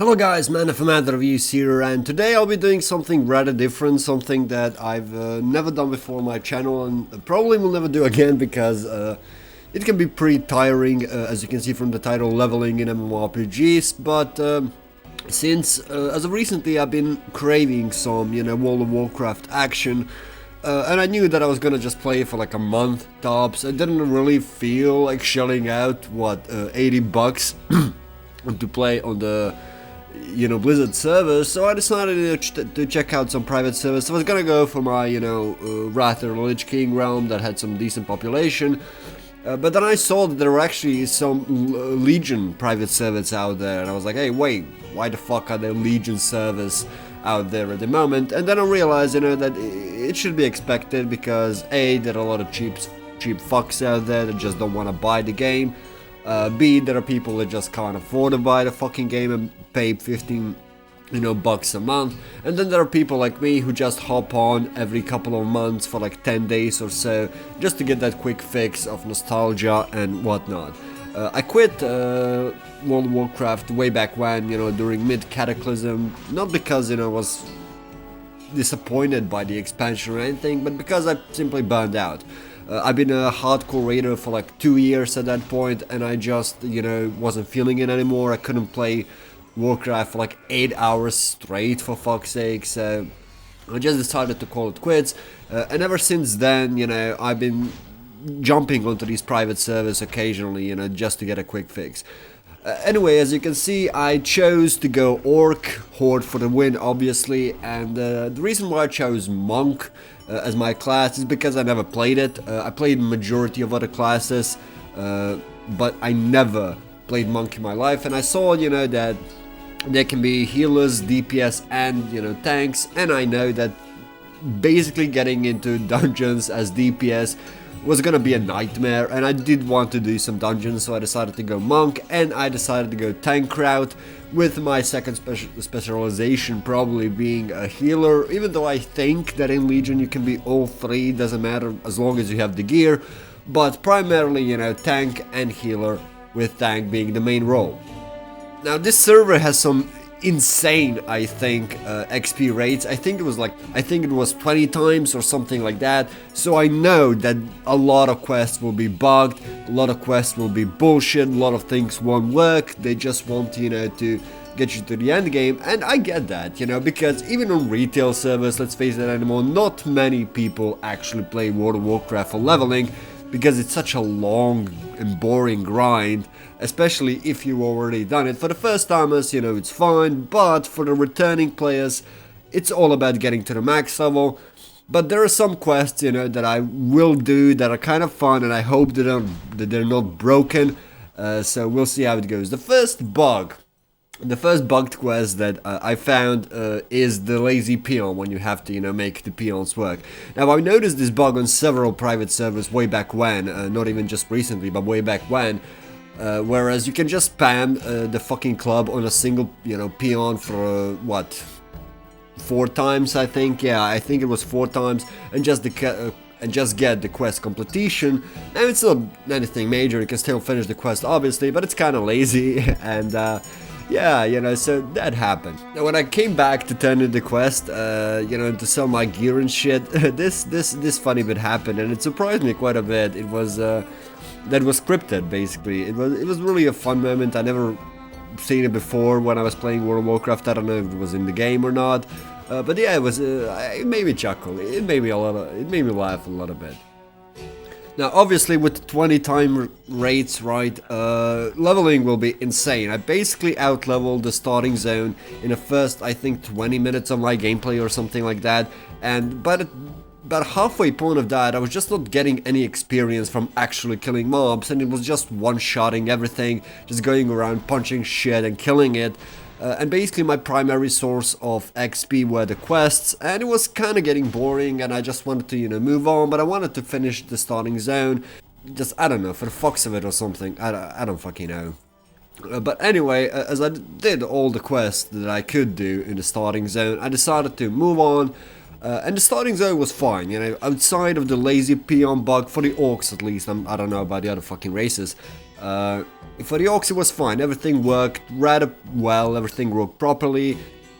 Hello guys, Man of Commander Reviews here, and today I'll be doing something rather different, something that I've never done before on my channel and probably will never do again because it can be pretty tiring, as you can see from the title, leveling in MMORPGs, but since as of recently I've been craving some, World of Warcraft action, and I knew that I was gonna just play for like a month tops. I didn't really feel like shelling out, what, $80 to play on the Blizzard servers, so I decided to check out some private servers. So I was gonna go for my, Rather Lich King realm that had some decent population, but then I saw that there were actually some Legion private servers out there, and I was like, hey, wait, why the fuck are there Legion servers out there at the moment? And then I realized, that it should be expected because A, there are a lot of cheap fucks out there that just don't want to buy the game. B, there are people that just can't afford to buy the fucking game and pay 15 bucks a month, and then there are people like me who just hop on every couple of months for like 10 days or so just to get that quick fix of nostalgia and whatnot. I quit World of Warcraft way back when, during mid-Cataclysm, not because I was disappointed by the expansion or anything, but because I simply burned out. I've been a hardcore raider for like 2 years at that point, and I just, wasn't feeling it anymore. I couldn't play Warcraft for like 8 hours straight, for fuck's sake, so I just decided to call it quits. And ever since then, I've been jumping onto these private servers occasionally, just to get a quick fix. Anyway, as you can see, I chose to go Orc, Horde for the win, obviously, and the reason why I chose Monk as my class is because I never played it. I played majority of other classes, but I never played Monk in my life, and I saw, that there can be healers, DPS, and, tanks, and I know that basically getting into dungeons as DPS was gonna be a nightmare, and I did want to do some dungeons, so I decided to go Monk, and I decided to go Tank route, with my second specialization probably being a healer, even though I think that in Legion you can be all three, doesn't matter as long as you have the gear, but primarily, Tank and healer, with Tank being the main role. Now this server has some insane, I think, XP rates. I think it was 20 times or something like that, so I know that a lot of quests will be bugged, a lot of quests will be bullshit, a lot of things won't work, they just want, to get you to the end game, and I get that, because even on retail servers, let's face it anymore, not many people actually play World of Warcraft for leveling, because it's such a long and boring grind, especially if you've already done it. For the first timers, it's fine, but for the returning players, it's all about getting to the max level. But there are some quests, that I will do that are kind of fun, and I hope that they're not broken, so we'll see how it goes. The first bugged quest that I found is the lazy peon, when you have to, make the peons work. Now, I noticed this bug on several private servers way back when, not even just recently, but way back when, whereas you can just spam the fucking club on a single, peon for, 4 times, I think? Yeah, I think it was 4 times, and just get the quest completion. Now, it's not anything major, you can still finish the quest, obviously, but it's kind of lazy, and, yeah, so that happened. Now, when I came back to turn in the quest, to sell my gear and shit, this funny bit happened, and it surprised me quite a bit. It was, that was scripted, basically. It was really a fun moment. I never seen it before when I was playing World of Warcraft. I don't know if it was in the game or not, but yeah, it was, it made me chuckle. It made me laugh a little bit. Now, obviously, with 20 time rates, right, leveling will be insane. I basically out-leveled the starting zone in the first, I think, 20 minutes of my gameplay or something like that, and by the about halfway point of that, I was just not getting any experience from actually killing mobs, and it was just one-shotting everything, just going around punching shit and killing it. And basically my primary source of XP were the quests, and it was kind of getting boring, and I just wanted to, move on, but I wanted to finish the starting zone, just, I don't know, for the fucks of it or something, I don't fucking know. But anyway, as I did all the quests that I could do in the starting zone, I decided to move on, and the starting zone was fine, outside of the lazy peon bug, for the orcs at least, I don't know about the other fucking races. For the Oxy was fine, everything worked rather well, everything worked properly.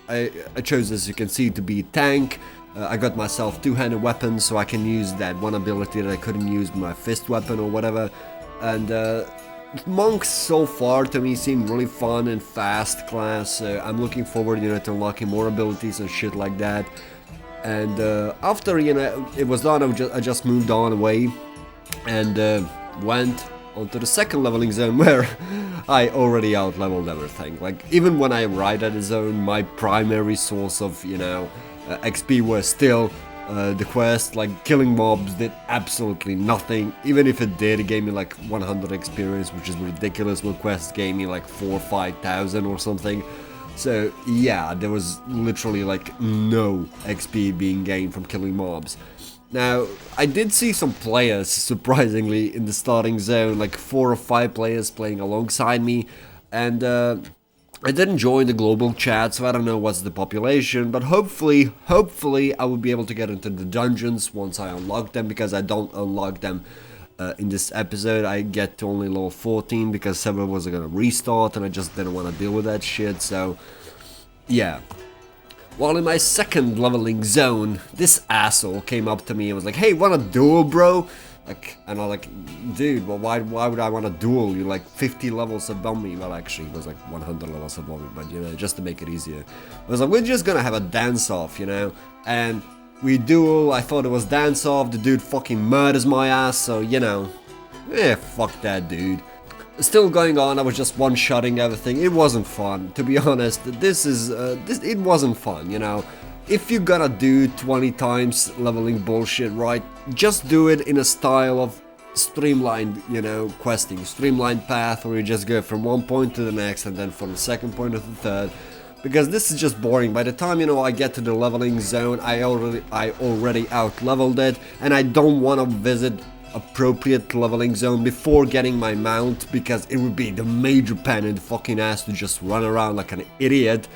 I chose, as you can see, to be a tank. I got myself two-handed weapons, so I can use that one ability that I couldn't use with my fist weapon or whatever. And monks so far to me seem really fun and fast class. I'm looking forward, to unlocking more abilities and shit like that. And after it was done, I just moved on away and went onto the second leveling zone where I already out-leveled everything. Like, even when I arrived at the zone, my primary source of, XP was still the quest. Like, killing mobs did absolutely nothing. Even if it did, it gave me like 100 experience, which is ridiculous. When quests gave me like 4,000 or 5,000 or something. So yeah, there was literally like no XP being gained from killing mobs. Now, I did see some players, surprisingly, in the starting zone, like 4 or 5 players playing alongside me, and I didn't join the global chat, so I don't know what's the population, but hopefully I will be able to get into the dungeons once I unlock them, because I don't unlock them in this episode. I get to only level 14 because server was gonna restart, and I just didn't want to deal with that shit, so yeah. While in my second leveling zone, this asshole came up to me and was like, "Hey, wanna duel, bro?" Like, and I'm like, "Dude, well, why would I want to duel? You're like 50 levels above me." Well, actually, it was like 100 levels above me, but just to make it easier. I was like, "We're just gonna have a dance-off, And we duel, I thought it was dance-off, the dude fucking murders my ass, so, fuck that dude. Still going on, I was just one-shotting everything. It wasn't fun, to be honest. It wasn't fun, If you're gonna do 20 times leveling bullshit, right, just do it in a style of streamlined, questing, streamlined path, where you just go from one point to the next, and then from the second point to the third. Because this is just boring. By the time, I get to the leveling zone, I already out-leveled it, and I don't want to visit appropriate leveling zone before getting my mount, because it would be the major pain in the fucking ass to just run around like an idiot.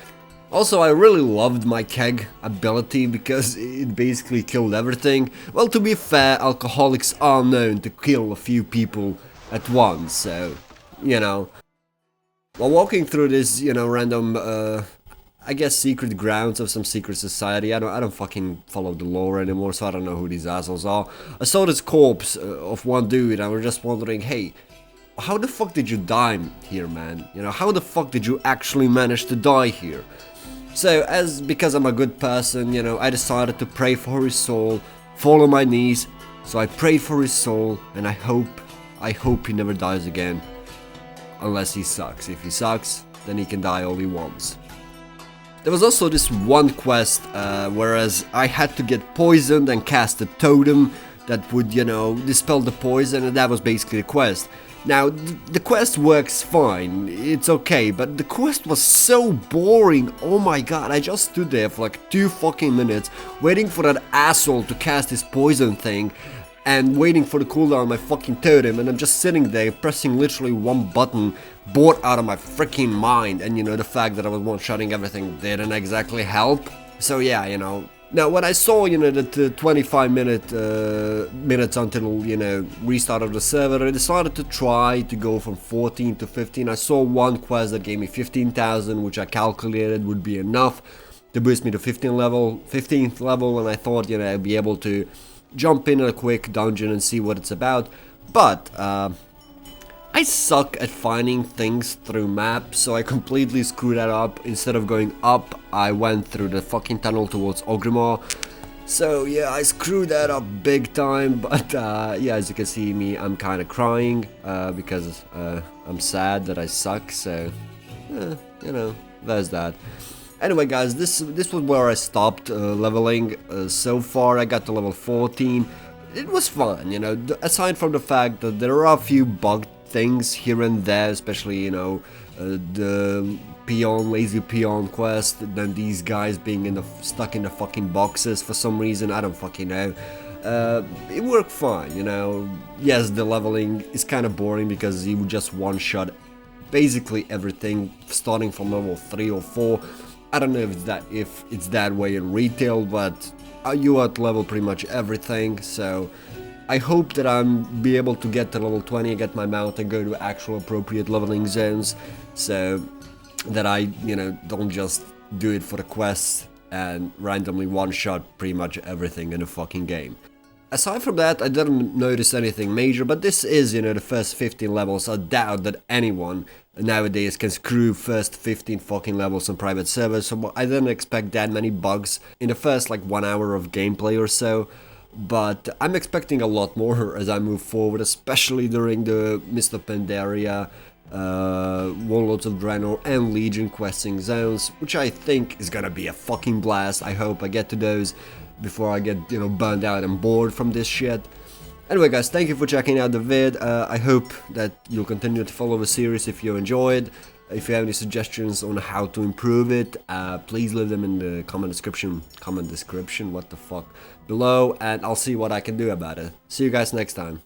Also, I really loved my keg ability because it basically killed everything. Well, to be fair, alcoholics are known to kill a few people at once, so, While walking through this, random, I guess, secret grounds of some secret society, I don't fucking follow the lore anymore, so I don't know who these assholes are. I saw this corpse of one dude, and I was just wondering, hey, how the fuck did you die here, man? How the fuck did you actually manage to die here? So, because I'm a good person, I decided to pray for his soul, fall on my knees. So I prayed for his soul, and I hope he never dies again. Unless he sucks. If he sucks, then he can die all he wants. There was also this one quest, whereas I had to get poisoned and cast a totem that would, dispel the poison, and that was basically the quest. Now, the quest works fine, it's okay, but the quest was so boring. Oh my god, I just stood there for like 2 fucking minutes, waiting for that asshole to cast his poison thing, and waiting for the cooldown on my fucking totem, and I'm just sitting there pressing literally one button, bored out of my freaking mind, and the fact that I was one-shotting everything didn't exactly help. So yeah, Now when I saw, the 25 minutes until, restart of the server, I decided to try to go from 14 to 15. I saw one quest that gave me 15,000, which I calculated would be enough to boost me to 15th level, and I thought, I'd be able to jump in a quick dungeon and see what it's about. But I suck at finding things through maps, so I completely screwed that up. Instead of going up, I went through the fucking tunnel towards Ogrimmar. So yeah, I screwed that up big time, but yeah, as you can see me, I'm kind of crying because I'm sad that I suck, so there's that. Anyway guys, this was where I stopped leveling. So far I got to level 14. It was fun, aside from the fact that there are a few bugged things here and there, especially, the lazy peon quest, then these guys being stuck in the fucking boxes for some reason, I don't fucking know. It worked fine, Yes, the leveling is kind of boring because you would just one-shot basically everything, starting from level 3 or 4. I don't know if it's that way in retail, but you out-level pretty much everything, so I hope that I'm be able to get to level 20, get my mount and go to actual appropriate leveling zones, so that I, don't just do it for the quest and randomly one-shot pretty much everything in the fucking game. Aside from that, I didn't notice anything major, but this is, the first 15 levels. I doubt that anyone nowadays can screw first 15 fucking levels on private servers, so I didn't expect that many bugs in the first, like, 1 hour of gameplay or so. But I'm expecting a lot more as I move forward, especially during the Mist of Pandaria, Warlords of Draenor and Legion questing zones, which I think is gonna be a fucking blast. I hope I get to those before I get, burned out and bored from this shit. Anyway guys, thank you for checking out the vid. I hope that you'll continue to follow the series if you enjoyed. If you have any suggestions on how to improve it, please leave them in the comment description, what the fuck, below, and I'll see what I can do about it. See you guys next time.